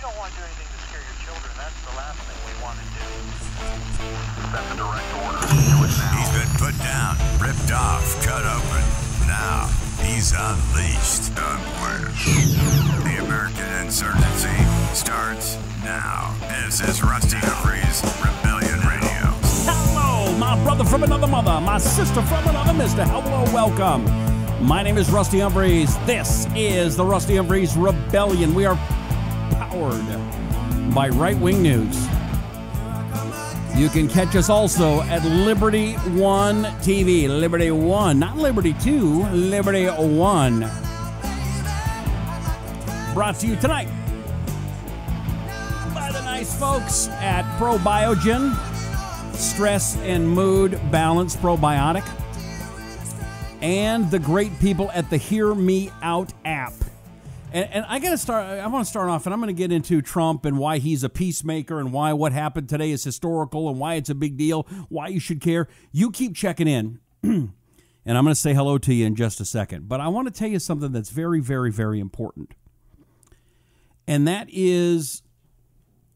don't want to do anything to scare your children. That's the last thing we want to do. That's a direct order. Do it now. He's been put down, ripped off, cut open. Now, he's unleashed. The American insurgency starts now. This is Rusty Humphries, Rebellion Radio. Hello, my brother from another mother, my sister from another mister. Hello, welcome. My name is Rusty Humphries. This is the Rusty Humphries Rebellion. We are powered by right-wing news. You can catch us also at Liberty One TV. Liberty One, not Liberty 2, Liberty One. Brought to you tonight by the nice folks at Probiogen, Stress and Mood Balance Probiotic, and the great people at the Hear Me Out app. And I want to start off, and I'm going to get into Trump and why he's a peacemaker and why what happened today is historical and why it's a big deal, why you should care. You keep checking in, and I'm going to say hello to you in just a second. But I want to tell you something that's very, very, very important. And that is,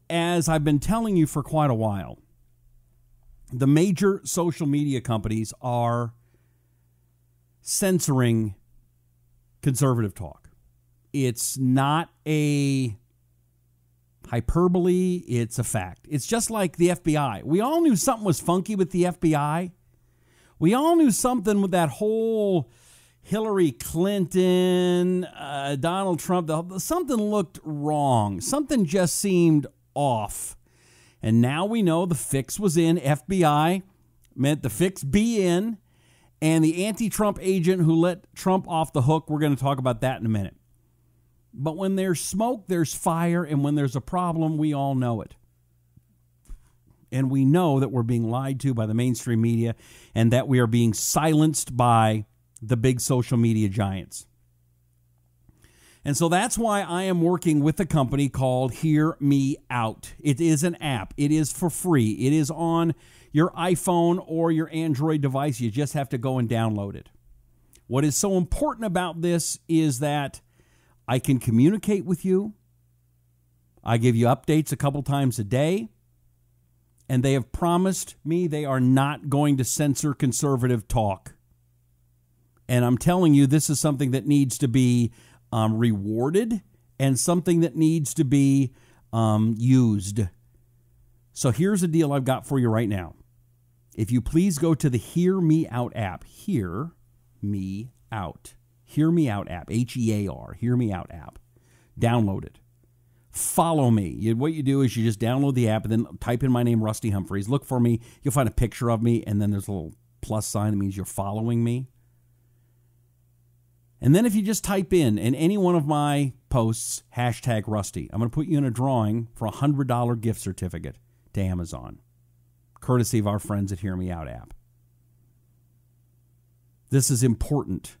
as I've been telling you for quite a while, the major social media companies are censoring conservative talk. It's not a hyperbole, it's a fact. It's just like the FBI. We all knew something was funky with the FBI. We all knew something with that whole Hillary Clinton, Donald Trump. Something looked wrong. Something just seemed off. And now we know the fix was in. FBI meant the fix be in. And the anti-Trump agent who let Trump off the hook, we're going to talk about that in a minute. But when there's smoke, there's fire, and when there's a problem, we all know it. And we know that we're being lied to by the mainstream media and that we are being silenced by the big social media giants. And so that's why I am working with a company called Hear Me Out. It is an app. It is for free. It is on your iPhone or your Android device. You just have to go and download it. What is so important about this is that I can communicate with you. I give you updates a couple times a day. And they have promised me they are not going to censor conservative talk. And I'm telling you, this is something that needs to be rewarded and something that needs to be used. So here's a deal I've got for you right now. If you please go to the Hear Me Out app. Hear Me Out. Hear Me Out app, H-E-A-R, Hear Me Out app. Download it. Follow me. What you do is you just download the app and then type in my name, Rusty Humphries. Look for me. You'll find a picture of me, and then there's a little plus sign that means you're following me. And then if you just type in any one of my posts, hashtag Rusty, I'm going to put you in a drawing for a $100 gift certificate to Amazon, courtesy of our friends at Hear Me Out app. This is important.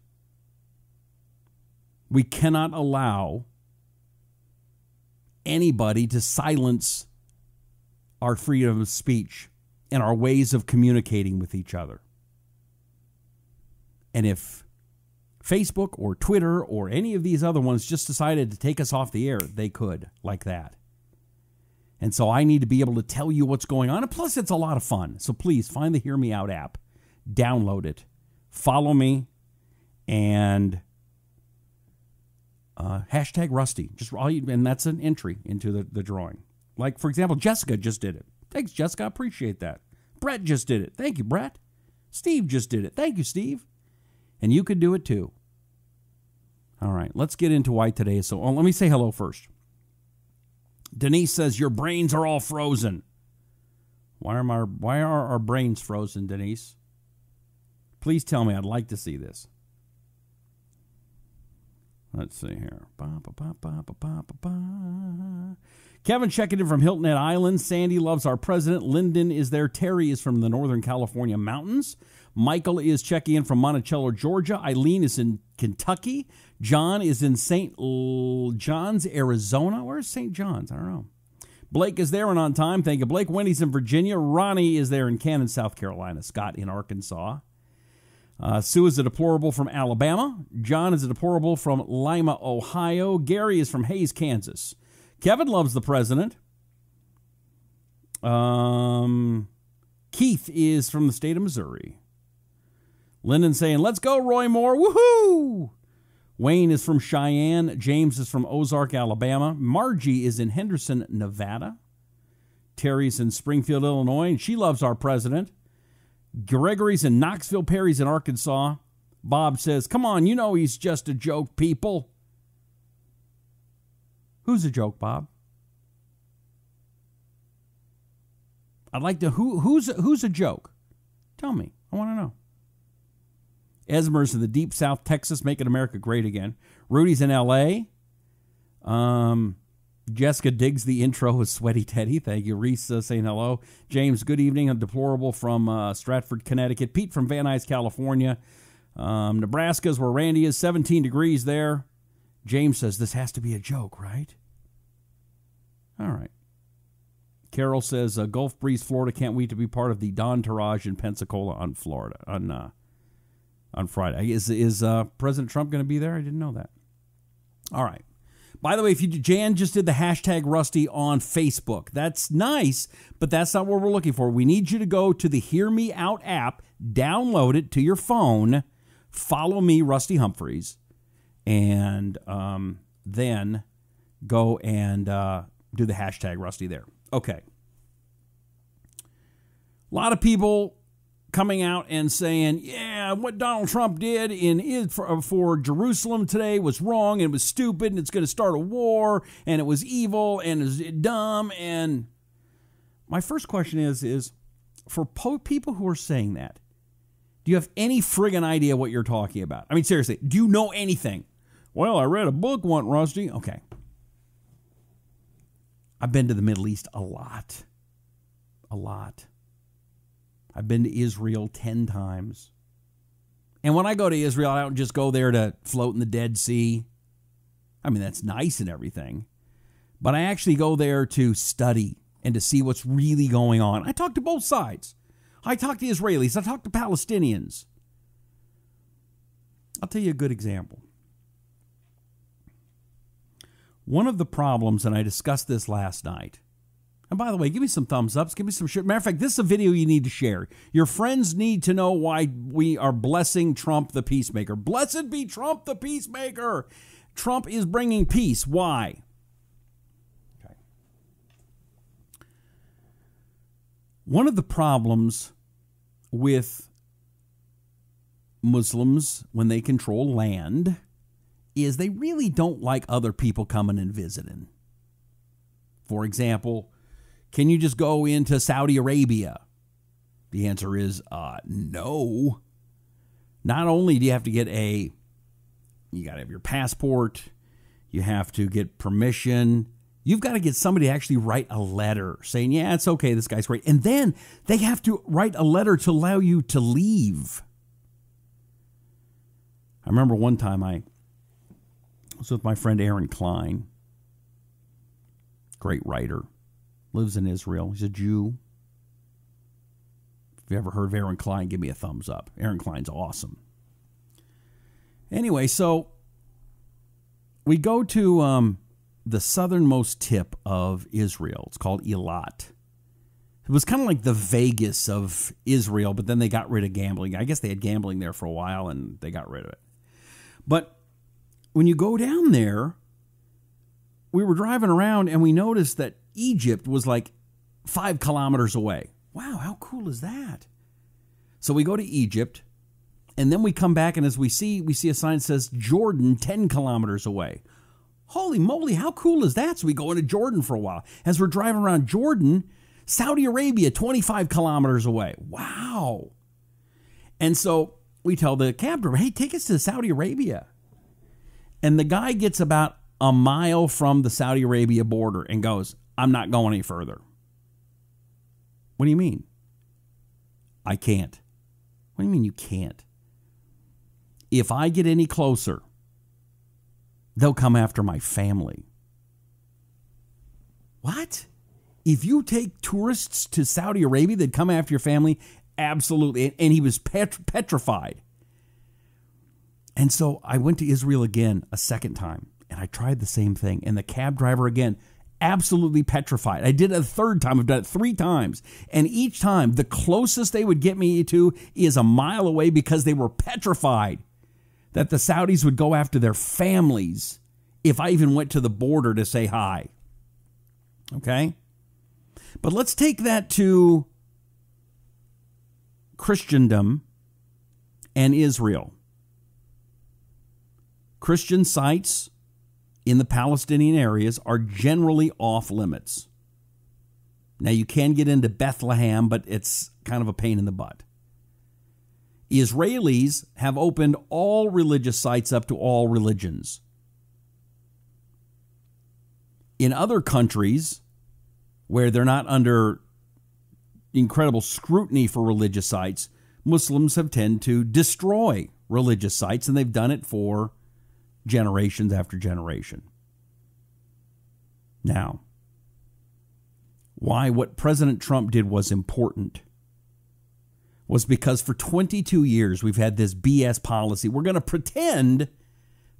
We cannot allow anybody to silence our freedom of speech and our ways of communicating with each other. And if Facebook or Twitter or any of these other ones just decided to take us off the air, they could, like that. And so I need to be able to tell you what's going on. And plus, it's a lot of fun. So please find the Hear Me Out app, download it, follow me, and hashtag Rusty. And that's an entry into the drawing. Like, for example, Jessica just did it. Thanks, Jessica. I appreciate that. Brett just did it. Thank you, Brett. Steve just did it. Thank you, Steve. And you could do it too. All right, let's get into why today is so. Let me say hello first. Denise says, your brains are all frozen. Why are our brains frozen, Denise? Please tell me. I'd like to see this. Let's see here. Kevin checking in from Hilton Head Island. Sandy loves our president. Lyndon is there. Terry is from the Northern California mountains. Michael is checking in from Monticello, Georgia. Eileen is in Kentucky. John is in St. John's, Arizona. Where's St. John's? I don't know. Blake is there and on time. Thank you, Blake. Wendy's in Virginia. Ronnie is there in Cannon, South Carolina. Scott in Arkansas. Sue is a deplorable from Alabama. John is a deplorable from Lima, Ohio. Gary is from Hayes, Kansas. Kevin loves the president. Keith is from the state of Missouri. Lyndon saying, let's go, Roy Moore. Woohoo! Wayne is from Cheyenne. James is from Ozark, Alabama. Margie is in Henderson, Nevada. Terry's in Springfield, Illinois, and she loves our president. Gregory's in Knoxville. Perry's in Arkansas. Bob says, come on, you know he's just a joke, people. Who's a joke, Bob? I'd like to, who's a joke? Tell me. I want to know. Esmer's in the deep South, Texas, making America great again. Rudy's in L.A. Jessica digs the intro with Sweaty Teddy. Thank you. Reese saying hello. James, good evening. A deplorable from Stratford, Connecticut. Pete from Van Nuys, California. Nebraska's where Randy is. 17 degrees there. James says this has to be a joke, right? All right. Carol says Gulf Breeze, Florida. Can't wait to be part of the Don Taraj in Pensacola on Florida on Friday. Is President Trump going to be there? I didn't know that. All right. By the way, Jan just did the hashtag Rusty on Facebook. That's nice, but that's not what we're looking for. We need you to go to the Hear Me Out app, download it to your phone, follow me, Rusty Humphries, and then go and do the hashtag Rusty there. Okay. A lot of people coming out and saying, yeah, what Donald Trump did for Jerusalem today was wrong, and it was stupid, and it's going to start a war, and it was evil, and it was dumb. And my first question is for people who are saying that, do you have any friggin' idea what you're talking about? I mean, seriously, do you know anything? Well, I read a book once, Rusty. Okay. I've been to the Middle East a lot. A lot. I've been to Israel 10 times. And when I go to Israel, I don't just go there to float in the Dead Sea. I mean, that's nice and everything. But I actually go there to study and to see what's really going on. I talk to both sides. I talk to Israelis. I talk to Palestinians. I'll tell you a good example. One of the problems, and I discussed this last night, and by the way, give me some thumbs ups, give me some shit. Matter of fact, this is a video you need to share. Your friends need to know why we are blessing Trump the peacemaker. Blessed be Trump the peacemaker. Trump is bringing peace. Why? Okay. One of the problems with Muslims when they control land is they really don't like other people coming and visiting. For example, can you just go into Saudi Arabia? The answer is no. Not only do you have to get you got to have your passport, you have to get permission, you've got to get somebody to actually write a letter saying, yeah, it's okay, this guy's great. And then they have to write a letter to allow you to leave. I remember one time I was with my friend Aaron Klein, great writer. Lives in Israel. He's a Jew. If you ever heard of Aaron Klein, give me a thumbs up. Aaron Klein's awesome. Anyway, so we go to the southernmost tip of Israel. It's called Eilat. It was kind of like the Vegas of Israel, but then they got rid of gambling. I guess they had gambling there for a while, and they got rid of it. But when you go down there, we were driving around, and we noticed that Egypt was like 5 kilometers away. Wow, how cool is that? So we go to Egypt, and then we come back, and as we see a sign that says Jordan 10 kilometers away. Holy moly, how cool is that? So we go into Jordan for a while. As we're driving around Jordan, Saudi Arabia 25 kilometers away. Wow. And so we tell the cab driver, hey, take us to Saudi Arabia. And the guy gets about a mile from the Saudi Arabia border and goes, I'm not going any further. What do you mean? I can't. What do you mean you can't? If I get any closer, they'll come after my family. What? If you take tourists to Saudi Arabia, they'd come after your family? Absolutely. And he was petrified. And so I went to Israel again a second time, and I tried the same thing. And the cab driver again, absolutely petrified. I did it a third time. I've done it 3 times. And each time, the closest they would get me to is a mile away because they were petrified that the Saudis would go after their families if I even went to the border to say hi. Okay? But let's take that to Christendom and Israel. Christian sites in the Palestinian areas are generally off limits. Now, you can get into Bethlehem, but it's kind of a pain in the butt. Israelis have opened all religious sites up to all religions. In other countries where they're not under incredible scrutiny for religious sites, Muslims have tended to destroy religious sites, and they've done it for generations after generation. Now, why what President Trump did was important was because for 22 years we've had this BS policy. We're going to pretend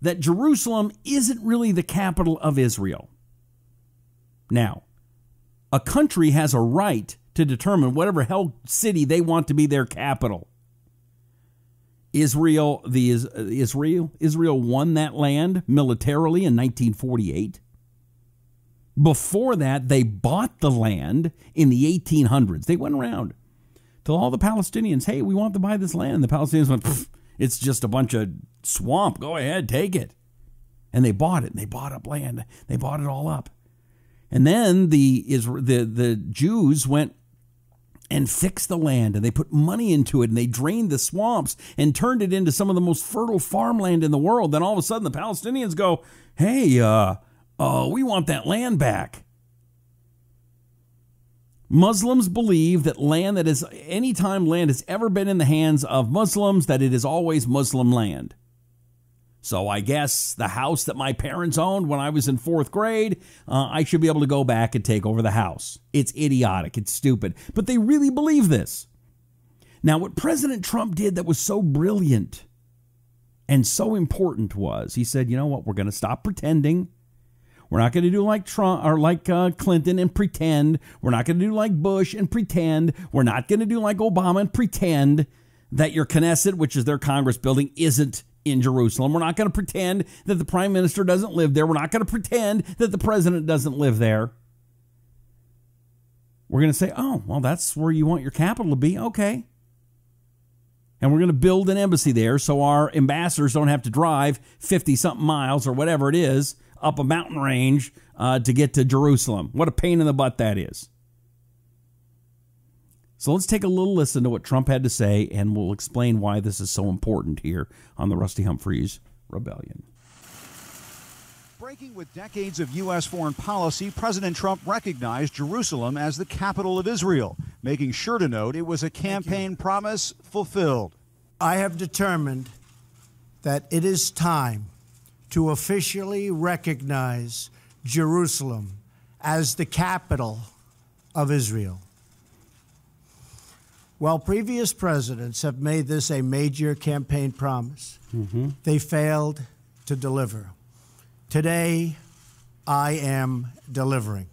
that Jerusalem isn't really the capital of Israel. Now, a country has a right to determine whatever hell city they want to be their capital. Israel won that land militarily in 1948. Before that, they bought the land in the 1800s. They went around to all the Palestinians, hey, we want to buy this land. And the Palestinians went, it's just a bunch of swamp. Go ahead, take it. And they bought it, and they bought up land. They bought it all up. And then the Jews went and fixed the land, and they put money into it, and they drained the swamps and turned it into some of the most fertile farmland in the world. Then all of a sudden the Palestinians go, hey, we want that land back. Muslims believe that anytime land has ever been in the hands of Muslims, that it is always Muslim land. So I guess the house that my parents owned when I was in 4th grade, I should be able to go back and take over the house. It's idiotic. It's stupid. But they really believe this. Now, what President Trump did that was so brilliant and so important was he said, you know what, we're going to stop pretending. We're not going to do like Trump or like Clinton and pretend. We're not going to do like Bush and pretend. We're not going to do like Obama and pretend that your Knesset, which is their Congress building, isn't in Jerusalem. We're not going to pretend that the prime minister doesn't live there. We're not going to pretend that the president doesn't live there. We're going to say, oh, well, that's where you want your capital to be. Okay. And we're going to build an embassy there so our ambassadors don't have to drive 50-something miles or whatever it is up a mountain range to get to Jerusalem. What a pain in the butt that is. So let's take a little listen to what Trump had to say, and we'll explain why this is so important here on the Rusty Humphries Rebellion. Breaking with decades of U.S. foreign policy, President Trump recognized Jerusalem as the capital of Israel, making sure to note it was a campaign promise fulfilled. I have determined that it is time to officially recognize Jerusalem as the capital of Israel. While previous presidents have made this a major campaign promise, they failed to deliver. Today, I am delivering.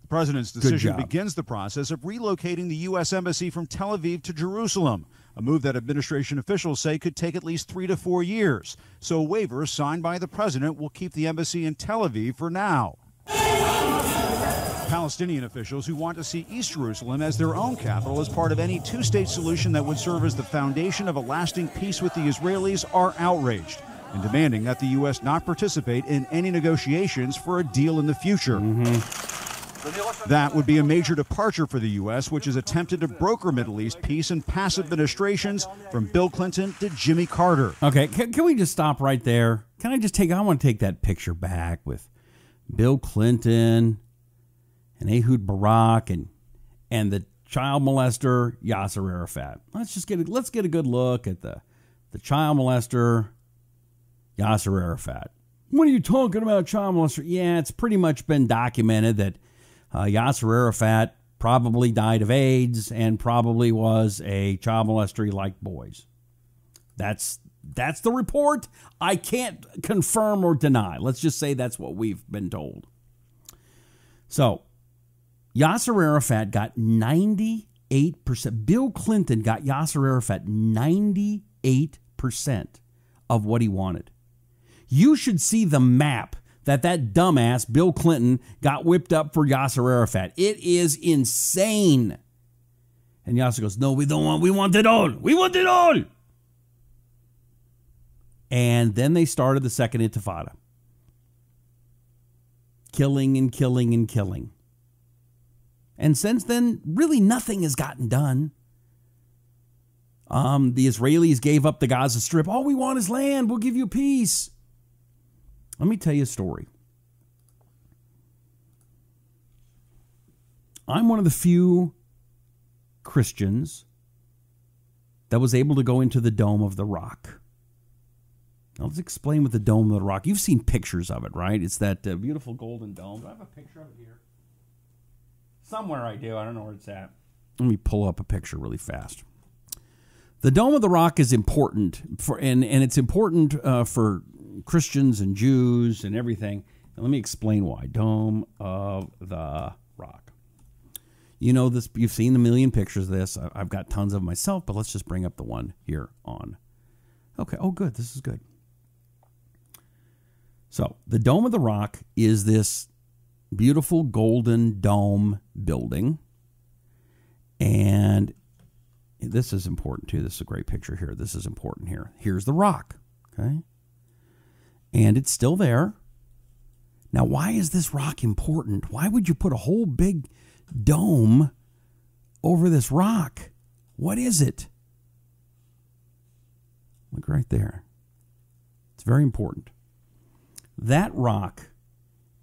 The president's decision begins the process of relocating the U.S. Embassy from Tel Aviv to Jerusalem, a move that administration officials say could take at least 3 to 4 years. So a waiver signed by the president will keep the embassy in Tel Aviv for now. Palestinian officials who want to see East Jerusalem as their own capital as part of any two-state solution that would serve as the foundation of a lasting peace with the Israelis are outraged and demanding that the U.S. not participate in any negotiations for a deal in the future. That would be a major departure for the U.S., which has attempted to broker Middle East peace in past administrations from Bill Clinton to Jimmy Carter. Okay, can we just stop right there? I want to take that picture back with Bill Clinton and Ehud Barak and the child molester Yasser Arafat. Let's get a good look at the child molester Yasser Arafat. What are you talking about, child molester? Yeah, it's pretty much been documented that Yasser Arafat probably died of AIDS and probably was a child molester. He liked boys. That's the report. I can't confirm or deny. Let's just say that's what we've been told. So, Yasser Arafat got 98%. Bill Clinton got Yasser Arafat 98% of what he wanted. You should see the map that dumbass Bill Clinton got whipped up for Yasser Arafat. It is insane. And Yasser goes, no, we don't want, we want it all. We want it all. And then they started the Second Intifada. Killing and killing and killing. And since then, really nothing has gotten done. The Israelis gave up the Gaza Strip. All we want is land. We'll give you peace. Let me tell you a story. I'm one of the few Christians that was able to go into the Dome of the Rock. Now, let's explain what the Dome of the Rock. You've seen pictures of it, right? It's that beautiful golden dome. Do I have a picture of it here? Somewhere I do. I don't know where it's at. Let me pull up a picture really fast. The Dome of the Rock is important, and it's important for Christians and Jews and everything. And let me explain why. Dome of the Rock. You know this. You've seen a million pictures of this. I've got tons of them myself, but let's just bring up the one here on. Okay. Oh, good. This is good. So the Dome of the Rock is this beautiful golden dome building. And this is important too. This is a great picture here. This is important here. Here's the rock. Okay. And it's still there. Now, why is this rock important? Why would you put a whole big dome over this rock? What is it? Look right there. It's very important. That rock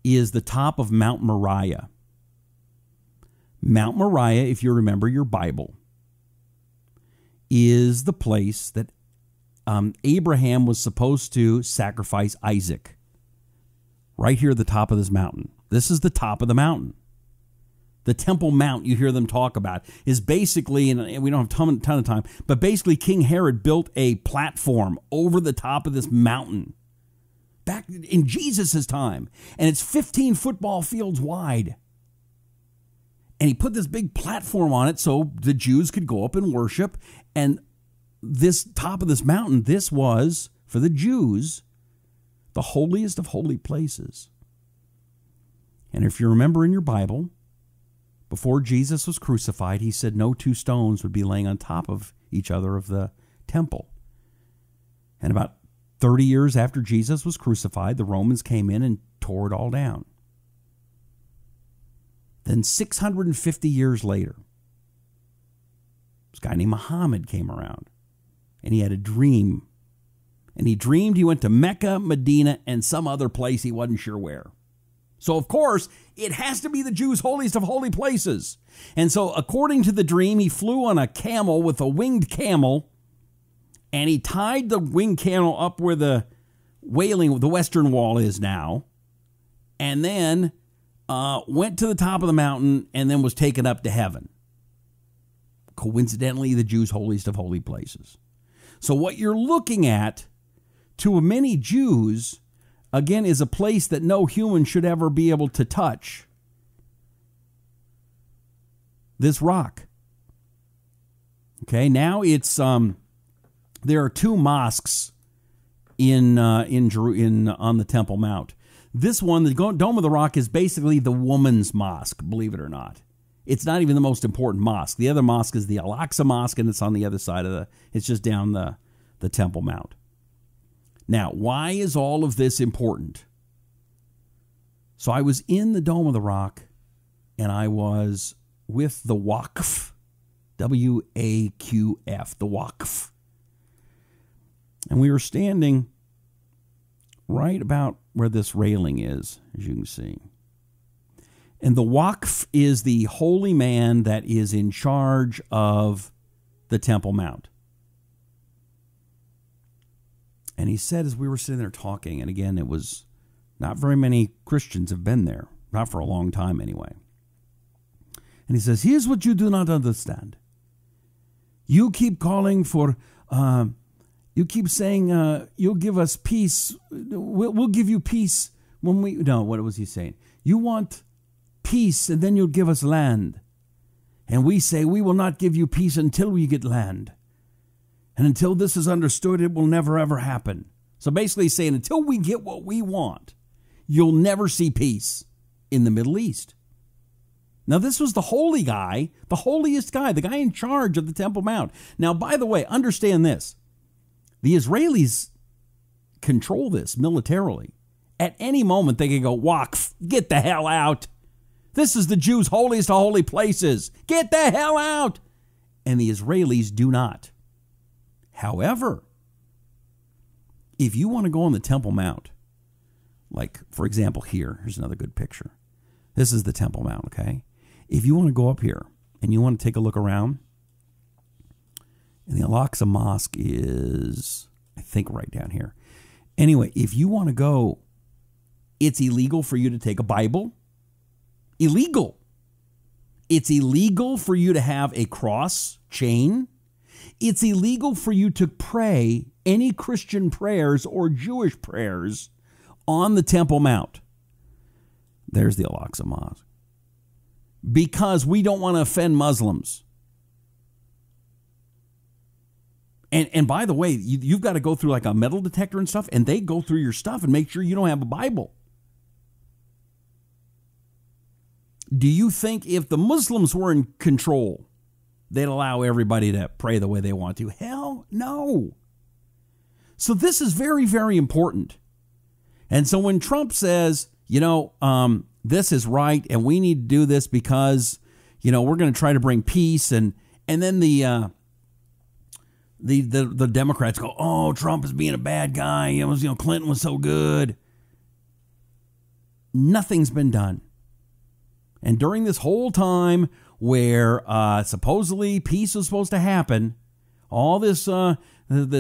is the top of Mount Moriah. Mount Moriah, if you remember your Bible, is the place that Abraham was supposed to sacrifice Isaac. Right here at the top of this mountain. This is the top of the mountain. The Temple Mount you hear them talk about is basically, and we don't have a ton of time, but basically King Herod built a platform over the top of this mountain back in Jesus' time. And it's 15 football fields wide. And he put this big platform on it so the Jews could go up and worship. And this top of this mountain, this was, for the Jews, the holiest of holy places. And if you remember in your Bible, before Jesus was crucified, he said no two stones would be laying on top of each other of the temple. And about 30 years after Jesus was crucified, the Romans came in and tore it all down. Then 650 years later, this guy named Muhammad came around, and he had a dream. And he dreamed he went to Mecca, Medina, and some other place he wasn't sure where. So, of course, it has to be the Jews' holiest of holy places. And so, according to the dream, he flew on a camel with a winged camel, and he tied the winged camel up where the Western Wall is now, and then went to the top of the mountain and then was taken up to heaven. Coincidentally, the Jews' holiest of holy places. So what you're looking at, to many Jews, again, is a place that no human should ever be able to touch. This rock. Okay, now it's there are two mosques on the Temple Mount. This one, the Dome of the Rock, is basically the woman's mosque, believe it or not. It's not even the most important mosque. The other mosque is the Al-Aqsa Mosque, and it's on the other side of it's just down the Temple Mount. Now, why is all of this important? So I was in the Dome of the Rock, and I was with the Waqf, W-A-Q-F, the Waqf. And we were standing right about where this railing is, as you can see. And the Waqf is the holy man that is in charge of the Temple Mount. And he said, as we were sitting there talking, and again, it was not very many Christians have been there, not for a long time anyway. And he says, here's what you do not understand. You keep calling for, you keep saying, you'll give us peace. We'll give you peace when what was he saying? You want peace and then you'll give us land. And we say, we will not give you peace until we get land. And until this is understood, it will never, ever happen. So basically saying, until we get what we want, you'll never see peace in the Middle East. Now, this was the holy guy, the holiest guy, the guy in charge of the Temple Mount. Now, by the way, understand this. The Israelis control this militarily. At any moment, they can go, Waqf, get the hell out. This is the Jews' holiest of holy places. Get the hell out. And the Israelis do not. However, if you want to go on the Temple Mount, like, for example, here's another good picture. This is the Temple Mount, okay? If you want to go up here and you want to take a look around, and the Al-Aqsa Mosque is, I think, right down here. Anyway, if you want to go, it's illegal for you to take a Bible. Illegal. It's illegal for you to have a cross chain. It's illegal for you to pray any Christian prayers or Jewish prayers on the Temple Mount. There's the Al-Aqsa Mosque. Because we don't want to offend Muslims. And by the way, you've got to go through like a metal detector and stuff, and they go through your stuff and make sure you don't have a Bible. Do you think if the Muslims were in control, they'd allow everybody to pray the way they want to? Hell no. So this is very, very important. And so when Trump says, this is right and we need to do this because, we're going to try to bring peace, and then the Democrats go, oh, Trump is being a bad guy. Clinton was so good. Nothing's been done. And during this whole time where supposedly peace was supposed to happen, all this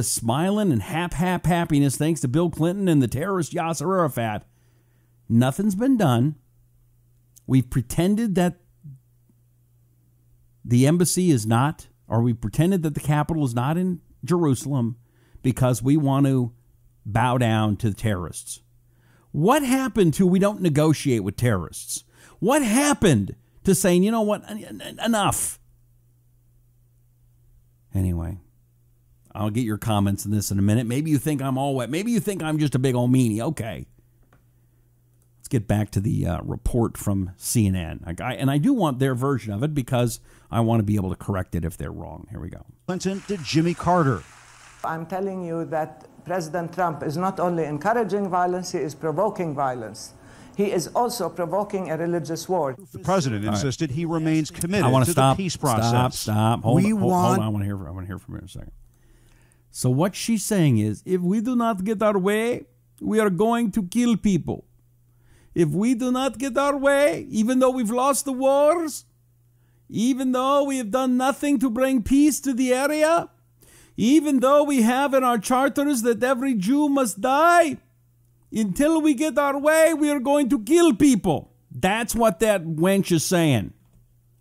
smiling and happiness thanks to Bill Clinton and the terrorist Yasser Arafat, nothing's been done. We've pretended that the embassy is not, or we pretended that the capital is not in Jerusalem because we want to bow down to the terrorists. What happened to we don't negotiate with terrorists? What happened to saying, you know what, enough? Anyway, I'll get your comments on this in a minute. Maybe you think I'm all wet. Maybe you think I'm just a big old meanie. Okay. Let's get back to the report from CNN. And I do want their version of it because I want to be able to correct it if they're wrong. Here we go. Clinton to Jimmy Carter. I'm telling you that President Trump is not only encouraging violence, he is provoking violence. He is also provoking a religious war. The president insisted he remains committed to stop, the peace process. Stop. Hold on. I want to hear from her in a second. So what she's saying is, if we do not get our way, we are going to kill people. If we do not get our way, even though we've lost the wars, even though we have done nothing to bring peace to the area, even though we have in our charters that every Jew must die, until we get our way, we are going to kill people. That's what that wench is saying.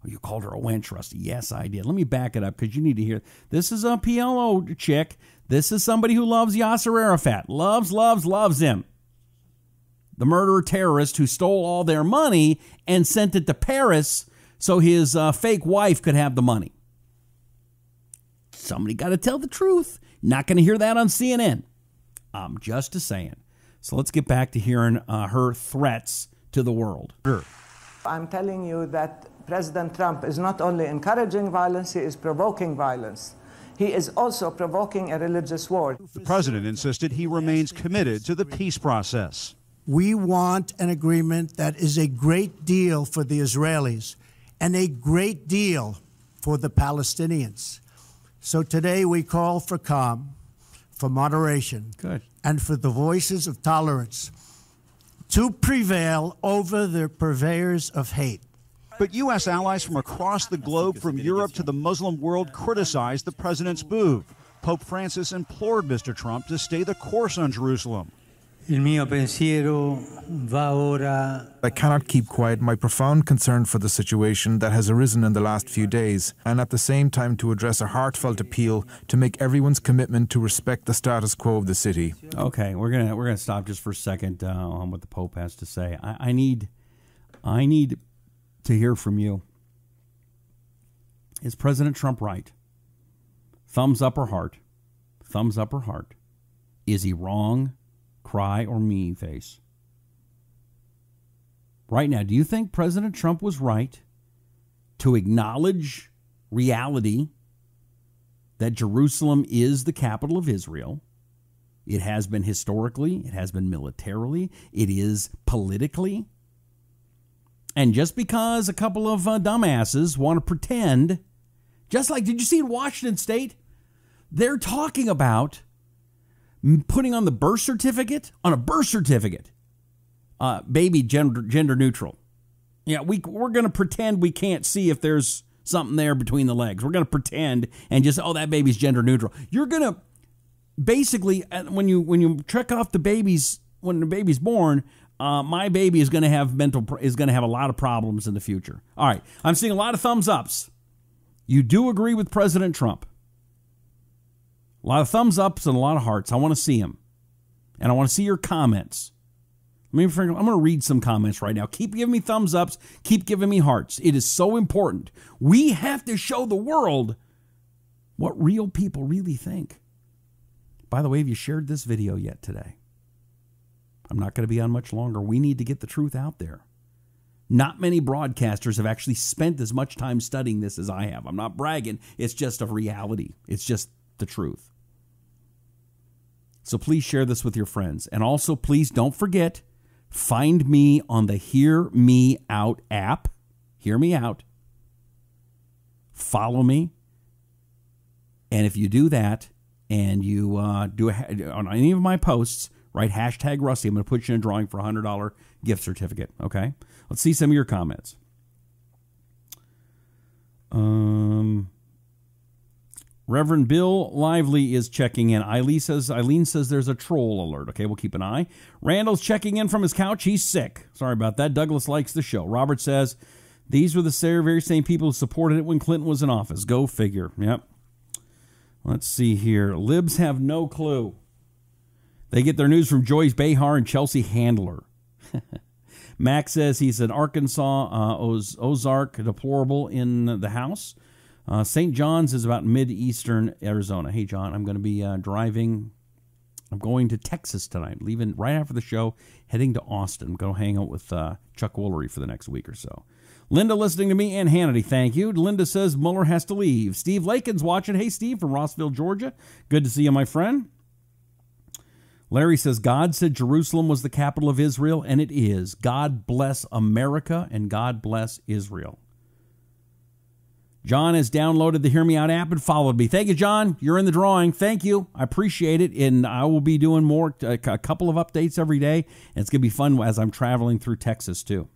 Oh, you called her a wench, Rusty. Yes, I did. Let me back it up because you need to hear. This is a PLO chick. This is somebody who loves Yasser Arafat. Loves him. The murderer terrorist who stole all their money and sent it to Paris so his fake wife could have the money. Somebody got to tell the truth. Not going to hear that on CNN. I'm just a saying. So let's get back to hearing her threats to the world. Sure. I'm telling you that President Trump is not only encouraging violence, he is provoking violence. He is also provoking a religious war. The president insisted he remains committed to the peace process. We want an agreement that is a great deal for the Israelis and a great deal for the Palestinians. So today we call for calm, for moderation, and for the voices of tolerance to prevail over the purveyors of hate. But U.S. allies from across the globe, from Europe to the Muslim world, criticized the president's move. Pope Francis implored Mr. Trump to stay the course on Jerusalem. I cannot keep quiet my profound concern for the situation that has arisen in the last few days, and at the same time to address a heartfelt appeal to make everyone's commitment to respect the status quo of the city. Okay, we're gonna stop just for a second on what the Pope has to say. I need to hear from you. Is President Trump right? Thumbs up or heart? Thumbs up or heart? Is he wrong? Cry or me face? Right now, do you think President Trump was right to acknowledge reality that Jerusalem is the capital of Israel? It has been historically, it has been militarily, it is politically. And just because a couple of dumbasses want to pretend, just like, did you see in Washington State? They're talking about putting on the birth certificate, on a birth certificate, baby gender neutral. Yeah, we're going to pretend we can't see if there's something there between the legs. We're going to pretend and just, oh, that baby's gender neutral. You're going to basically, when you check off the babies, when the baby's born, my baby is going to have a lot of problems in the future. All right, I'm seeing a lot of thumbs ups. You do agree with President Trump. A lot of thumbs ups and a lot of hearts. I want to see him. And I want to see your comments. I'm going to read some comments right now. Keep giving me thumbs ups. Keep giving me hearts. It is so important. We have to show the world what real people really think. By the way, have you shared this video yet today? I'm not going to be on much longer. We need to get the truth out there. Not many broadcasters have actually spent as much time studying this as I have. I'm not bragging. It's just a reality. It's just the truth. So please share this with your friends. And also, please don't forget, find me on the Hear Me Out app. Hear me out. Follow me. And if you do that and you do on any of my posts, write hashtag Rusty. I'm going to put you in a drawing for a $100 gift certificate. Okay? Let's see some of your comments. Reverend Bill Lively is checking in. Eileen says there's a troll alert. Okay, we'll keep an eye. Randall's checking in from his couch. He's sick. Sorry about that. Douglas likes the show. Robert says, these were the very same people who supported it when Clinton was in office. Go figure. Yep. Let's see here. Libs have no clue. They get their news from Joyce Behar and Chelsea Handler. Max says he's an Arkansas Ozark deplorable in the house. St. John's is about mid-eastern Arizona. Hey, John, I'm going to be driving. I'm going to Texas tonight, leaving right after the show, heading to Austin. I'm going to hang out with Chuck Woolery for the next week or so. Linda listening to me and Hannity, thank you. Linda says Mueller has to leave. Steve Lakin's watching. Hey, Steve from Rossville, Georgia. Good to see you, my friend. Larry says, God said Jerusalem was the capital of Israel, and it is. God bless America, and God bless Israel. John has downloaded the Hear Me Out app and followed me. Thank you, John. You're in the drawing. Thank you. I appreciate it, and I will be doing more, a couple of updates every day, and it's going to be fun as I'm traveling through Texas, too.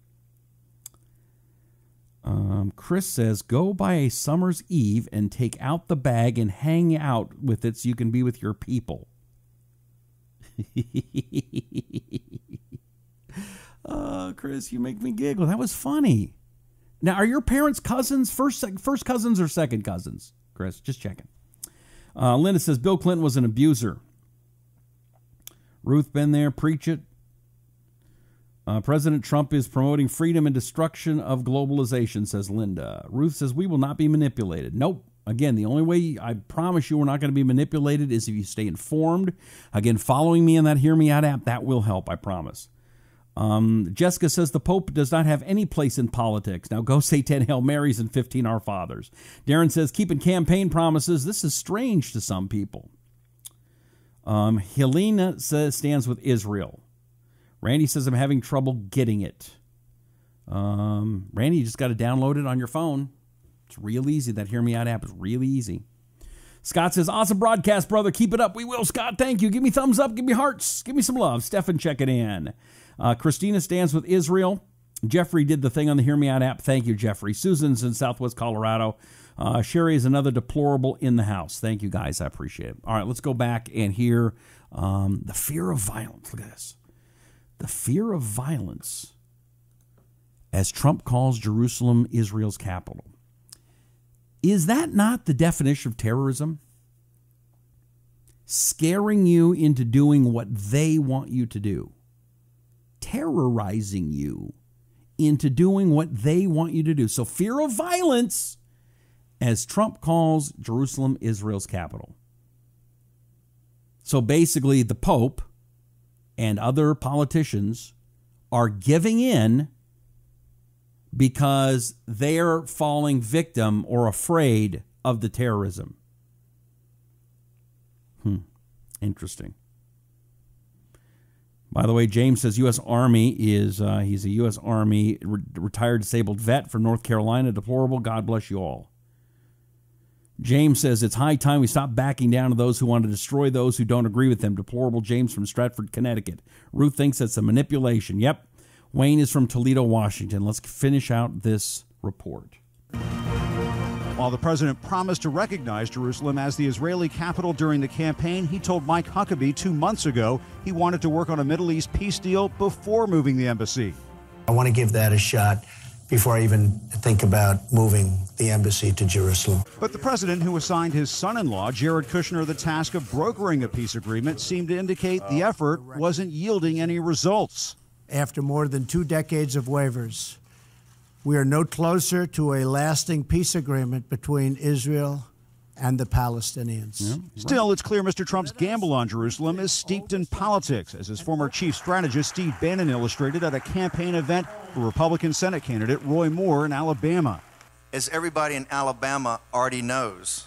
Chris says, go by a summer's eve and take out the bag and hang out with it so you can be with your people. Oh, Chris, you make me giggle. That was funny. Now, are your parents cousins, first cousins or second cousins? Chris, just checking. Linda says, Bill Clinton was an abuser. Ruth, been there, preach it. President Trump is promoting freedom and destruction of globalization, says Linda. Ruth says, we will not be manipulated. Nope. Again, the only way I promise you we're not going to be manipulated is if you stay informed. Again, following me in that Hear Me Out app, that will help, I promise. Jessica says the Pope does not have any place in politics. Now go say 10 Hail Marys and 15 Our Fathers. Darren says keeping campaign promises. This is strange to some people. Helena says stands with Israel. Randy says I'm having trouble getting it. Randy, you just got to download it on your phone. It's real easy. That Hear Me Out app is really easy. Scott says, awesome broadcast, brother. Keep it up. We will, Scott. Thank you. Give me thumbs up. Give me hearts. Give me some love. Stefan checking in. Christina stands with Israel. Jeffrey did the thing on the Hear Me Out app. Thank you, Jeffrey. Susan's in Southwest Colorado. Sherry is another deplorable in the house. Thank you, guys. I appreciate it. All right, let's go back and hear the fear of violence. Look at this. The fear of violence as Trump calls Jerusalem Israel's capital. Is that not the definition of terrorism? Scaring you into doing what they want you to do. Terrorizing you into doing what they want you to do. So fear of violence, as Trump calls Jerusalem Israel's capital. So basically, the Pope and other politicians are giving in because they're falling victim or afraid of the terrorism. Interesting. By the way, James says U.S. Army is, he's a U.S. Army retired disabled vet from North Carolina. Deplorable. God bless you all. James says it's high time we stop backing down to those who want to destroy those who don't agree with them. Deplorable. James from Stratford, Connecticut. Ruth thinks it's a manipulation. Yep. Wayne is from Toledo, Washington. Let's finish out this report. While the president promised to recognize Jerusalem as the Israeli capital during the campaign, he told Mike Huckabee 2 months ago he wanted to work on a Middle East peace deal before moving the embassy. I want to give that a shot before I even think about moving the embassy to Jerusalem. But the president, who assigned his son-in-law, Jared Kushner, the task of brokering a peace agreement, seemed to indicate the effort wasn't yielding any results. After more than 2 decades of waivers, we are no closer to a lasting peace agreement between Israel and the Palestinians. Yeah, Still, it's clear Mr. Trump's gamble on Jerusalem is steeped in politics, as his former chief strategist Steve Bannon illustrated at a campaign event for Republican Senate candidate Roy Moore in Alabama. As everybody in Alabama already knows,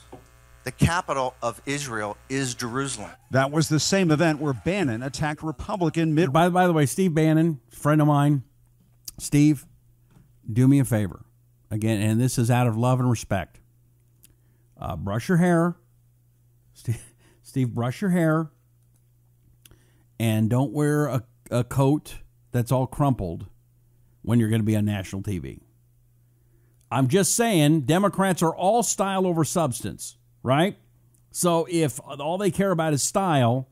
the capital of Israel is Jerusalem. That was the same event where Bannon attacked Republican Mitt. By the way, Steve Bannon, friend of mine. Steve, do me a favor. Again, and this is out of love and respect. Brush your hair. Steve, brush your hair. And don't wear a coat that's all crumpled when you're going to be on national TV. I'm just saying, Democrats are all style over substance, right? So if all they care about is style,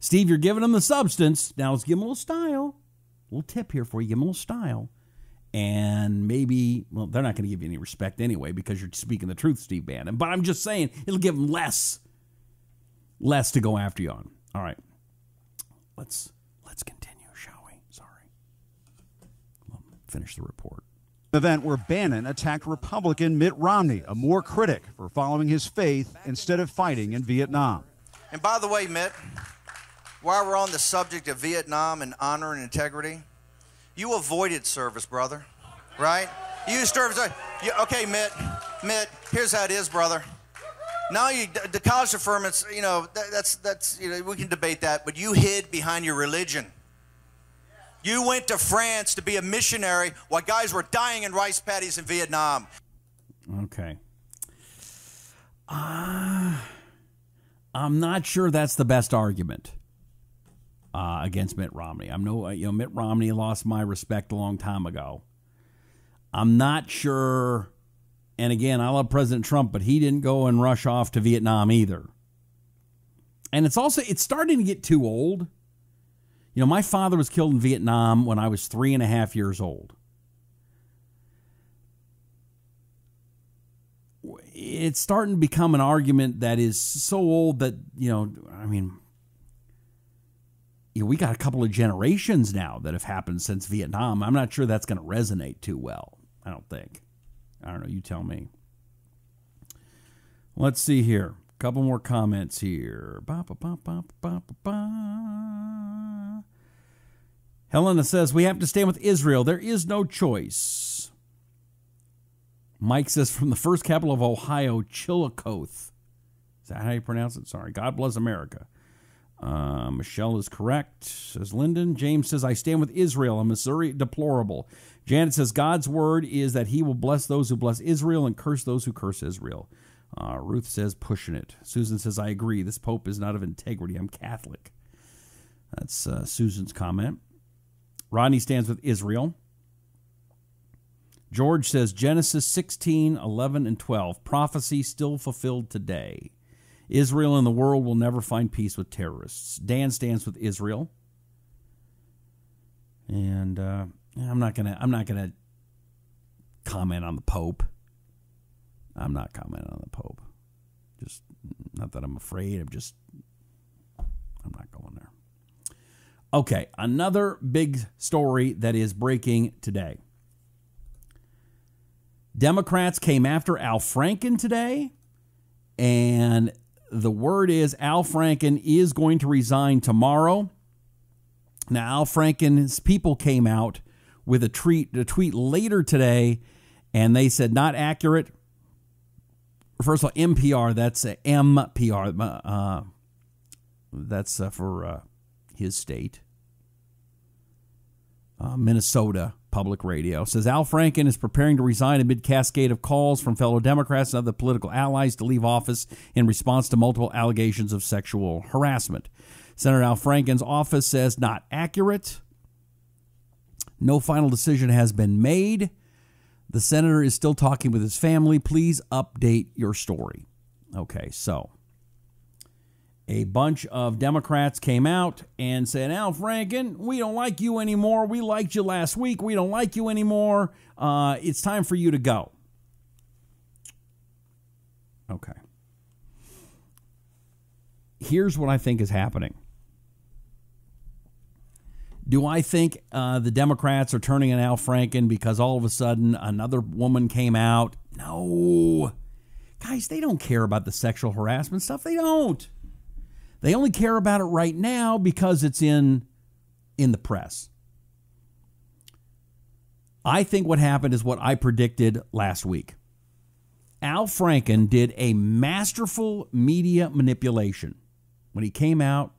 Steve, you're giving them the substance. Now let's give them a little style. A little tip here for you. Give them a little style. And maybe, well, they're not going to give you any respect anyway because you're speaking the truth, Steve Bannon. But I'm just saying, it'll give them less to go after you on. All right. Let's continue, shall we? Sorry. Well, finish the report. Event where Bannon attacked Republican Mitt Romney, a more critic for following his faith instead of fighting in Vietnam. And by the way, Mitt, while we're on the subject of Vietnam and honor and integrity, you avoided service, brother, right? You service. Okay, Mitt, here's how it is, brother. Now the college deferments, that's we can debate that, but you hid behind your religion. You went to France to be a missionary while guys were dying in rice paddies in Vietnam. Okay. I'm not sure that's the best argument against Mitt Romney. Mitt Romney lost my respect a long time ago. I'm not sure, and again, I love President Trump, but he didn't go and rush off to Vietnam either. And it's starting to get too old. My father was killed in Vietnam when I was 3.5 years old. It's starting to become an argument that is so old that, we got a couple of generations now that have happened since Vietnam. I'm not sure that's going to resonate too well. I don't think. I don't know. You tell me. Let's see here. A couple more comments here. Helena says, we have to stand with Israel. There is no choice. Mike says, from the first capital of Ohio, Chillicothe. Is that how you pronounce it? Sorry. God bless America. Michelle is correct, says Lyndon. James says, I stand with Israel. And Missouri, deplorable. Janet says, God's word is that he will bless those who bless Israel and curse those who curse Israel. Ruth says, pushing it. Susan says, I agree. This pope is not of integrity. I'm Catholic. That's Susan's comment. Rodney stands with Israel. George says, Genesis 16, 11, and 12. Prophecy still fulfilled today. Israel and the world will never find peace with terrorists. Dan stands with Israel. And I'm not gonna comment on the Pope. I'm not commenting on the Pope. Just not that I'm afraid. I'm not going there. Okay, another big story that is breaking today. Democrats came after Al Franken today, and the word is Al Franken is going to resign tomorrow. Now, Al Franken's people came out with a tweet later today, and they said not accurate. First of all, MPR, that's MPR. That's for his state. Minnesota Public Radio says Al Franken is preparing to resign amid cascade of calls from fellow Democrats and other political allies to leave office in response to multiple allegations of sexual harassment. Senator Al Franken's office says not accurate. No final decision has been made. The senator is still talking with his family. Please update your story. Okay, so a bunch of Democrats came out and said, Al Franken, we don't like you anymore. We liked you last week. We don't like you anymore. It's time for you to go. Okay. Here's what I think is happening. Do I think the Democrats are turning on Al Franken because all of a sudden another woman came out? No. Guys, they don't care about the sexual harassment stuff. They don't. They only care about it right now because it's in the press. I think what happened is what I predicted last week. Al Franken did a masterful media manipulation. When he came out,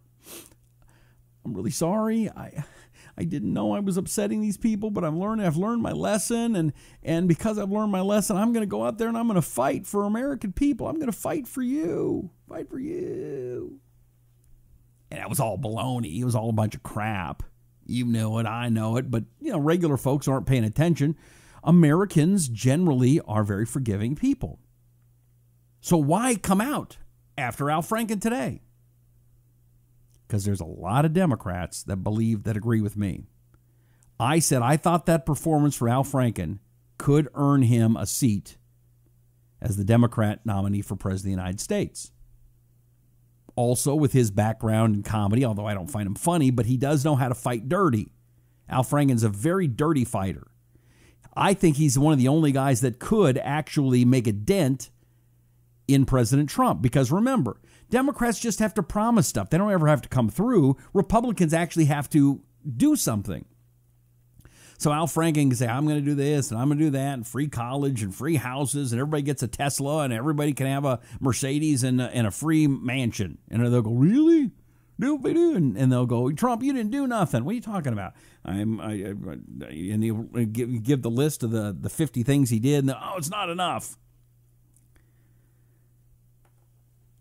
I'm really sorry. I didn't know I was upsetting these people, but I've learned my lesson, and because I've learned my lesson, I'm going to go out there and I'm going to fight for American people. I'm going to fight for you. Fight for you. And that was all baloney. It was all a bunch of crap. You know it, I know it, but regular folks aren't paying attention. Americans generally are very forgiving people. So why come out after Al Franken today? Because there's a lot of Democrats that agree with me. I said I thought that performance for Al Franken could earn him a seat as the Democrat nominee for President of the United States. Also, with his background in comedy, although I don't find him funny, but he does know how to fight dirty. Al Franken's a very dirty fighter. I think he's one of the only guys that could actually make a dent in President Trump. Because remember, Democrats just have to promise stuff. They don't ever have to come through. Republicans actually have to do something. So Al Franken can say, I'm going to do this and I'm going to do that, and free college and free houses, and everybody gets a Tesla and everybody can have a Mercedes and a free mansion. And they'll go, really? And they'll go, Trump, you didn't do nothing. What are you talking about? And he'll give the list of the 50 things he did, and it's not enough.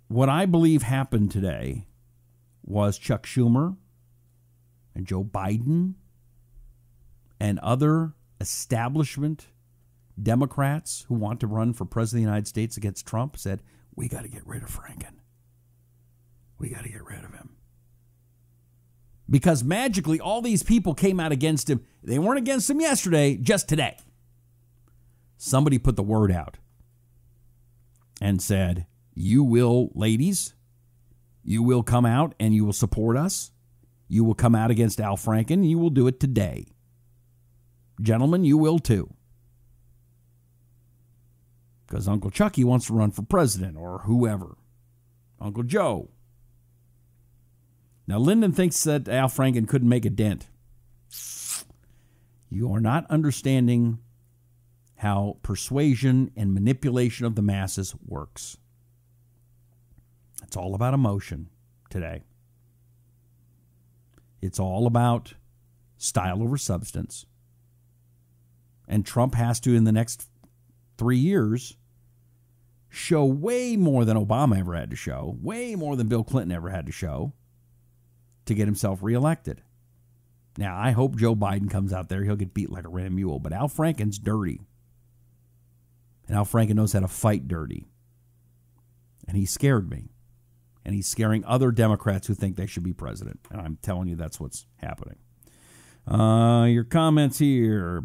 What I believe happened today was Chuck Schumer and Joe Biden and other establishment Democrats who want to run for President of the United States against Trump said, we got to get rid of Franken. We got to get rid of him. Because magically all these people came out against him. They weren't against him yesterday, just today. Somebody put the word out and said, you will, ladies, you will come out and you will support us. You will come out against Al Franken, and you will do it today. Gentlemen, you will too. Because Uncle Chucky wants to run for president, or whoever. Uncle Joe. Now, Lyndon thinks that Al Franken couldn't make a dent. You are not understanding how persuasion and manipulation of the masses works. It's all about emotion today. It's all about style over substance. And Trump has to, in the next 3 years, show way more than Obama ever had to show, way more than Bill Clinton ever had to show, to get himself reelected. Now, I hope Joe Biden comes out there. He'll get beat like a ram mule. But Al Franken's dirty. And Al Franken knows how to fight dirty. And he scared me. And he's scaring other Democrats who think they should be president. And I'm telling you, that's what's happening. Your comments here.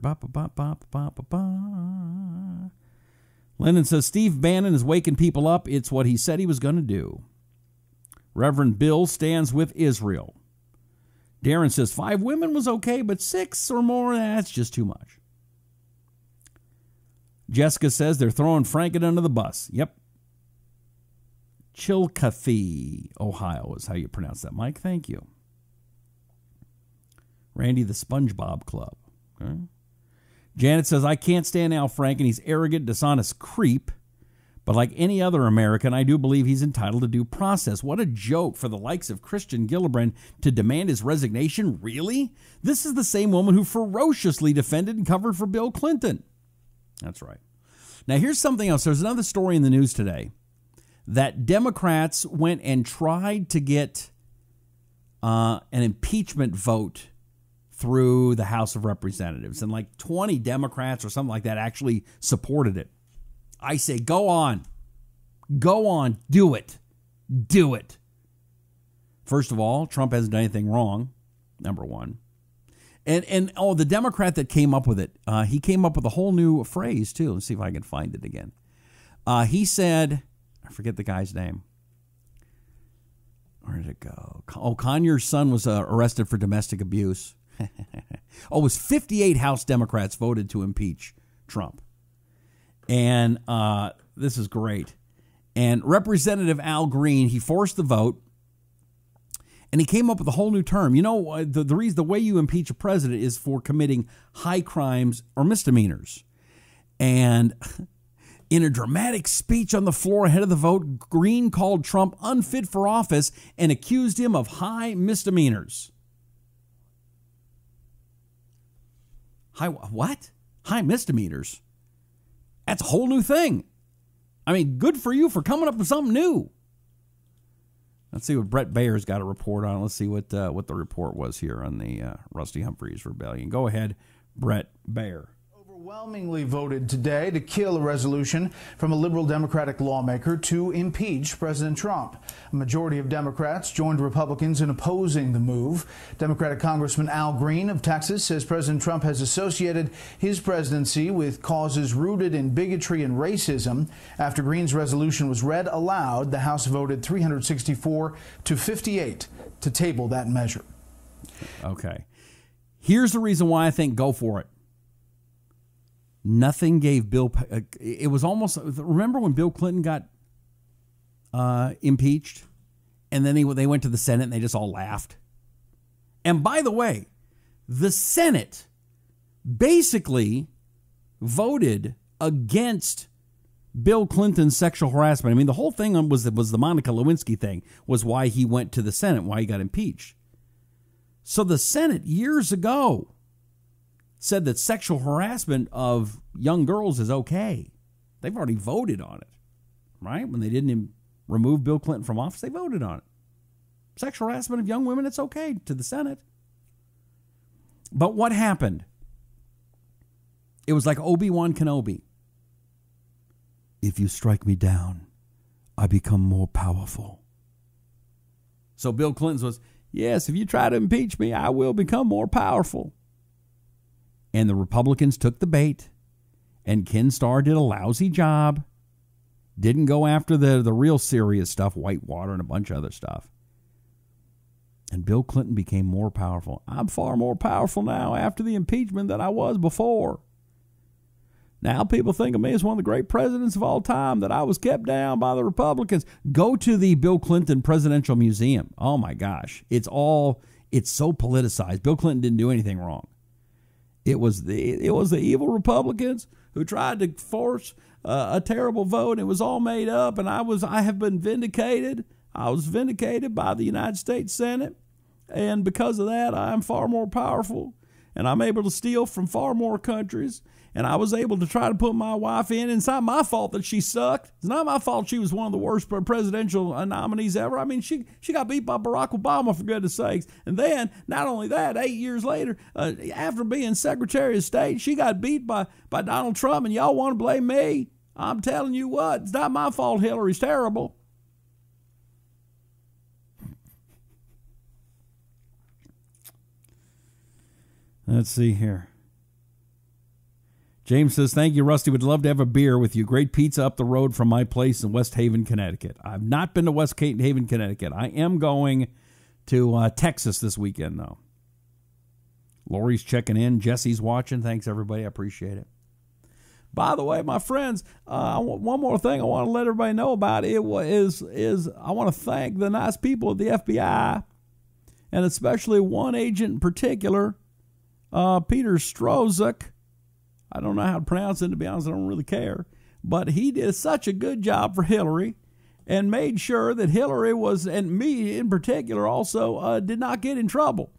Lennon says, Steve Bannon is waking people up. It's what he said he was going to do. Reverend Bill stands with Israel. Darren says, 5 women was okay, but 6 or more, that's just too much. Jessica says they're throwing Franken under the bus. Yep. Chillicothe, Ohio is how you pronounce that, Mike. Thank you. Randy, the SpongeBob Club. Okay. Janet says, I can't stand Al Franken. He's arrogant, dishonest creep. But like any other American, I do believe he's entitled to due process. What a joke for the likes of Christian Gillibrand to demand his resignation. Really? This is the same woman who ferociously defended and covered for Bill Clinton. That's right. Now, here's something else. There's another story in the news today that Democrats went and tried to get an impeachment vote through the House of Representatives. And like 20 Democrats or something like that actually supported it. I say, go on. Go on. Do it. Do it. First of all, Trump hasn't done anything wrong, number one. And the Democrat that came up with it, he came up with a whole new phrase, too. Let's see if I can find it again. He said, I forget the guy's name. Where did it go? Oh, Conyers' son was arrested for domestic abuse. It was 58 House Democrats voted to impeach Trump. And this is great. And Representative Al Green, he forced the vote, and he came up with a whole new term. You know, the way you impeach a president is for committing high crimes or misdemeanors. And in a dramatic speech on the floor ahead of the vote, Green called Trump unfit for office and accused him of high misdemeanors. What? High misdemeanors? That's a whole new thing. I mean, good for you for coming up with something new. Let's see what Brett Bayer's got a report on. Let's see what the report was here on the Rusty Humphries rebellion. Go ahead, Brett Bayer. Overwhelmingly voted today to kill a resolution from a liberal Democratic lawmaker to impeach President Trump. A majority of Democrats joined Republicans in opposing the move. Democratic Congressman Al Green of Texas says President Trump has associated his presidency with causes rooted in bigotry and racism. After Green's resolution was read aloud, the House voted 364 to 58 to table that measure. Okay. Here's the reason why I think go for it. Nothing gave Bill. It was almost. Remember when Bill Clinton got impeached, and then they went to the Senate and they just all laughed. And by the way, the Senate basically voted against Bill Clinton's sexual harassment. I mean, the whole thing was the Monica Lewinsky thing was why he went to the Senate, why he got impeached. So the Senate years ago said that sexual harassment of young girls is okay. They've already voted on it, right? When they didn't remove Bill Clinton from office, they voted on it. Sexual harassment of young women, it's okay to the Senate. But what happened? It was like Obi-Wan Kenobi. If you strike me down, I become more powerful. So Bill Clinton's was, yes, if you try to impeach me, I will become more powerful. And the Republicans took the bait, and Ken Starr did a lousy job, didn't go after the real serious stuff, Whitewater and a bunch of other stuff. And Bill Clinton became more powerful. I'm far more powerful now after the impeachment than I was before. Now people think of me as one of the great presidents of all time, that I was kept down by the Republicans. Go to the Bill Clinton Presidential Museum. Oh, my gosh. It's so politicized. Bill Clinton didn't do anything wrong. It was the evil Republicans who tried to force a terrible vote. It was all made up, and I have been vindicated. I was vindicated by the United States Senate, and because of that, I am far more powerful, and I'm able to steal from far more countries, and I was able to try to put my wife in. It's not my fault that she sucked. It's not my fault she was one of the worst presidential nominees ever. I mean, she got beat by Barack Obama, for goodness sakes. And then, not only that, 8 years later, after being Secretary of State, she got beat by Donald Trump, and y'all want to blame me? I'm telling you what, it's not my fault Hillary's terrible. Let's see here. James says, thank you, Rusty. Would love to have a beer with you. Great pizza up the road from my place in West Haven, Connecticut. I've not been to West Haven, Connecticut. I am going to Texas this weekend, though. Lori's checking in. Jesse's watching. Thanks, everybody. I appreciate it. By the way, my friends, one more thing I want to let everybody know about is I want to thank the nice people at the FBI, and especially one agent in particular, Peter Strozek. I don't know how to pronounce it, to be honest. I don't really care. But he did such a good job for Hillary and made sure that Hillary was, and me in particular also, did not get in trouble.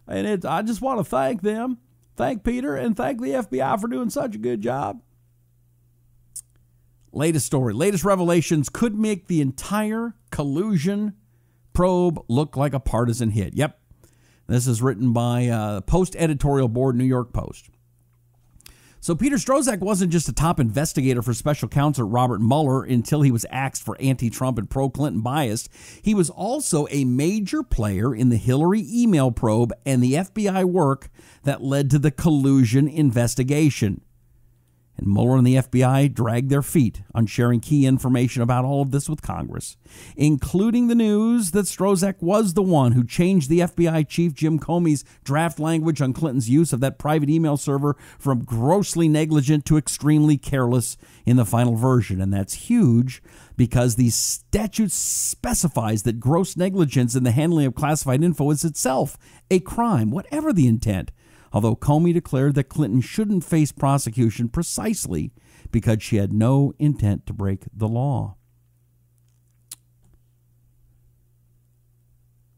And I just want to thank them, thank Peter, and thank the FBI for doing such a good job. Latest story, latest revelations could make the entire collusion probe look like a partisan hit. Yep. This is written by Post editorial board, New York Post. So Peter Strozek wasn't just a top investigator for special counsel Robert Mueller until he was axed for anti-Trump and pro-Clinton bias. He was also a major player in the Hillary email probe and the FBI work that led to the collusion investigation. And Mueller and the FBI dragged their feet on sharing key information about all of this with Congress, including the news that Strozek was the one who changed the FBI chief Jim Comey's draft language on Clinton's use of that private email server from grossly negligent to extremely careless in the final version. And that's huge because the statute specifies that gross negligence in the handling of classified info is itself a crime, whatever the intent. Although Comey declared that Clinton shouldn't face prosecution precisely because she had no intent to break the law.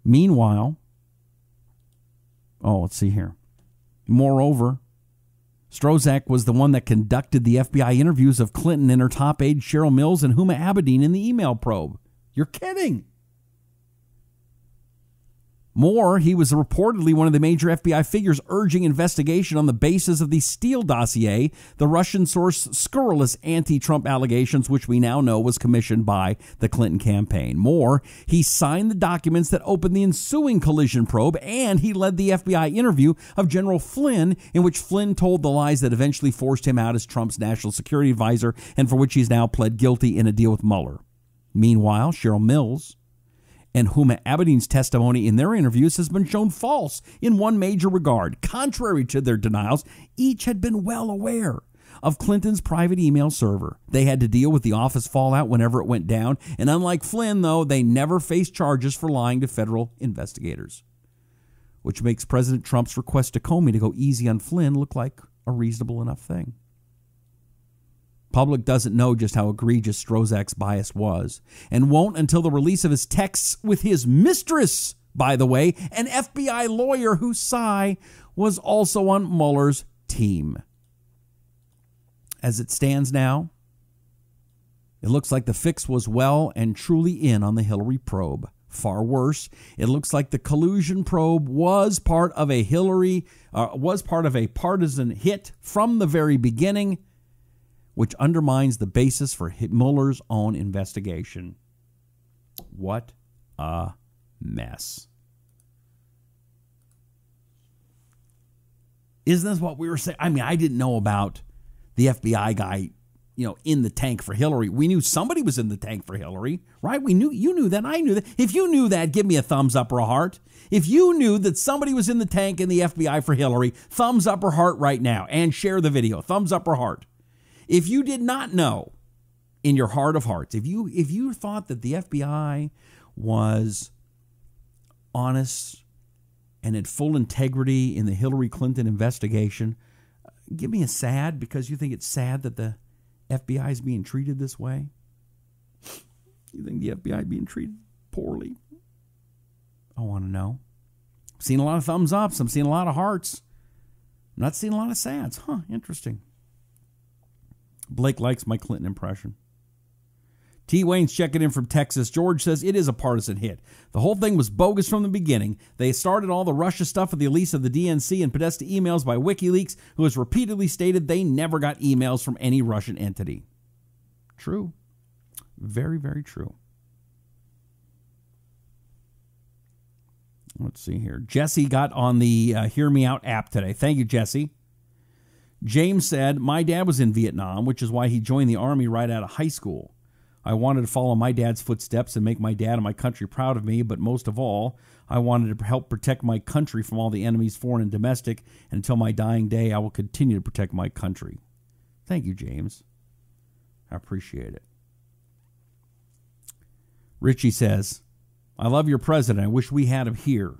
Meanwhile, let's see here. Moreover, Strozek was the one that conducted the FBI interviews of Clinton and her top aide Cheryl Mills and Huma Abedin in the email probe. You're kidding. More, he was reportedly one of the major FBI figures urging investigation on the basis of the Steele dossier, the Russian source scurrilous anti-Trump allegations, which we now know was commissioned by the Clinton campaign. More, he signed the documents that opened the ensuing collusion probe, and he led the FBI interview of General Flynn, in which Flynn told the lies that eventually forced him out as Trump's national security advisor, and for which he's now pled guilty in a deal with Mueller. Meanwhile, Cheryl Mills and Huma Abedin's testimony in their interviews has been shown false in one major regard. Contrary to their denials, each had been well aware of Clinton's private email server. They had to deal with the office fallout whenever it went down, and unlike Flynn, though, they never faced charges for lying to federal investigators, which makes President Trump's request to Comey to go easy on Flynn look like a reasonable enough thing. Public doesn't know just how egregious Strozek's bias was, and won't until the release of his texts with his mistress, by the way, an FBI lawyer whose Psy was also on Mueller's team. As it stands now, it looks like the fix was well and truly in on the Hillary probe. Far worse, it looks like the collusion probe was part of a partisan hit from the very beginning, which undermines the basis for Mueller's own investigation. What a mess. Isn't this what we were saying? I mean, I didn't know about the FBI guy, in the tank for Hillary. We knew somebody was in the tank for Hillary, right? You knew that. I knew that. If you knew that, give me a thumbs up or a heart. If you knew that somebody was in the tank in the FBI for Hillary, thumbs up or heart right now, and share the video. Thumbs up or heart. If you did not know in your heart of hearts, if you thought that the FBI was honest and had full integrity in the Hillary Clinton investigation, give me a sad, because you think it's sad that the FBI is being treated this way. You think the FBI is being treated poorly? I want to know. I'm seeing a lot of thumbs ups. I'm seeing a lot of hearts. I'm not seeing a lot of sads. Interesting. Blake likes my Clinton impression. T. Wayne's checking in from Texas. George says it is a partisan hit. The whole thing was bogus from the beginning. They started all the Russia stuff with the release of the DNC and Podesta emails by WikiLeaks, who has repeatedly stated they never got emails from any Russian entity. True. Very, very true. Let's see here. Jesse got on the Hear Me Out app today. Thank you, Jesse. James said, my dad was in Vietnam, which is why he joined the Army right out of high school. I wanted to follow my dad's footsteps and make my dad and my country proud of me, but most of all, I wanted to help protect my country from all the enemies, foreign and domestic, and until my dying day, I will continue to protect my country. Thank you, James. I appreciate it. Richie says, I love your president. I wish we had him here.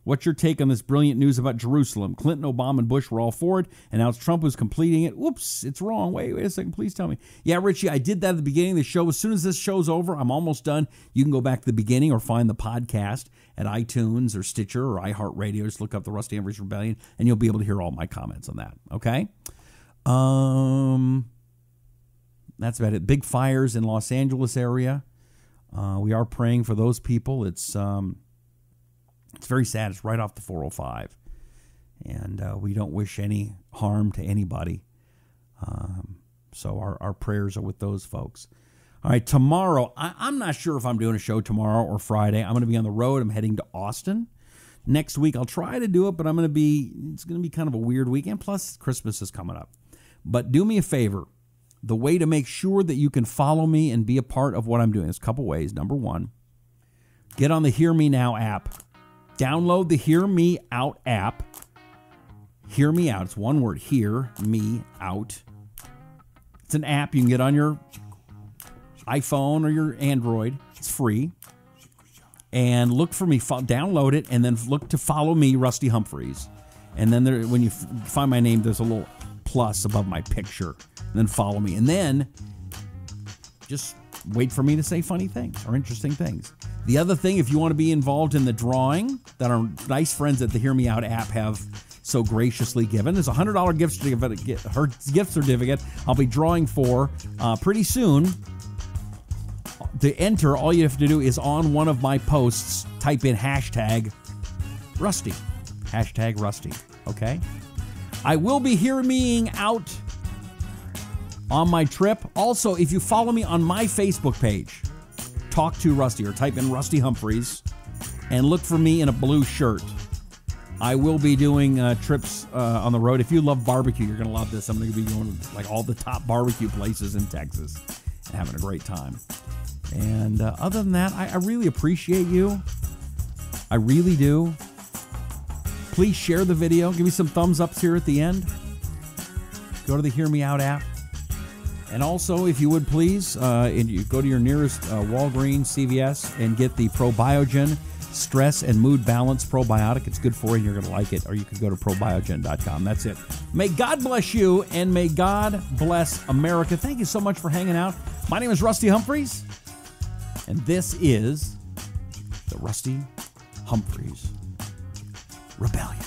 What's your take on this brilliant news about Jerusalem? Clinton, Obama, and Bush were all for it, and now it's Trump who's completing it. Whoops, it's wrong. Wait a second. Please tell me. Yeah, Richie, I did that at the beginning of the show. As soon as this show's over, I'm almost done. You can go back to the beginning or find the podcast at iTunes or Stitcher or iHeartRadio. Just look up the Rusty Humphries Rebellion, and you'll be able to hear all my comments on that. Okay? That's about it. Big fires in Los Angeles area. We are praying for those people. It's very sad. It's right off the 405. And we don't wish any harm to anybody. So our prayers are with those folks. All right, tomorrow, I'm not sure if I'm doing a show tomorrow or Friday. I'm going to be on the road. I'm heading to Austin. Next week, I'll try to do it, but it's going to be kind of a weird weekend. Plus, Christmas is coming up. But do me a favor. The way to make sure that you can follow me and be a part of what I'm doing is a couple ways. Number one, get on the Hear Me Now app. Download the Hear Me Out app. Hear Me Out. It's one word. Hear Me Out. It's an app you can get on your iPhone or your Android. It's free. And look for me. Download it and then look to follow me, Rusty Humphries. And then when you find my name, there's a little plus above my picture. And then follow me. And then just wait for me to say funny things or interesting things. The other thing, if you want to be involved in the drawing that our nice friends at the Hear Me Out app have so graciously given, there's a $100 gift certificate I'll be drawing for pretty soon. To enter, all you have to do is on one of my posts, type in hashtag Rusty. Hashtag Rusty. Okay? I will be Hear Me Out on my trip. Also, if you follow me on my Facebook page, Talk to Rusty, or type in Rusty Humphries and look for me in a blue shirt. I will be doing trips on the road. If you love barbecue, you're going to love this. I'm going to be going to like all the top barbecue places in Texas and having a great time. And other than that, I really appreciate you. I really do. Please share the video. Give me some thumbs ups here at the end. Go to the Hear Me Out app. And also, if you would please, you go to your nearest Walgreens, CVS, and get the Probiogen Stress and Mood Balance Probiotic. It's good for you, and you're going to like it. Or you can go to probiogen.com. That's it. May God bless you, and may God bless America. Thank you so much for hanging out. My name is Rusty Humphries, and this is the Rusty Humphries Rebellion.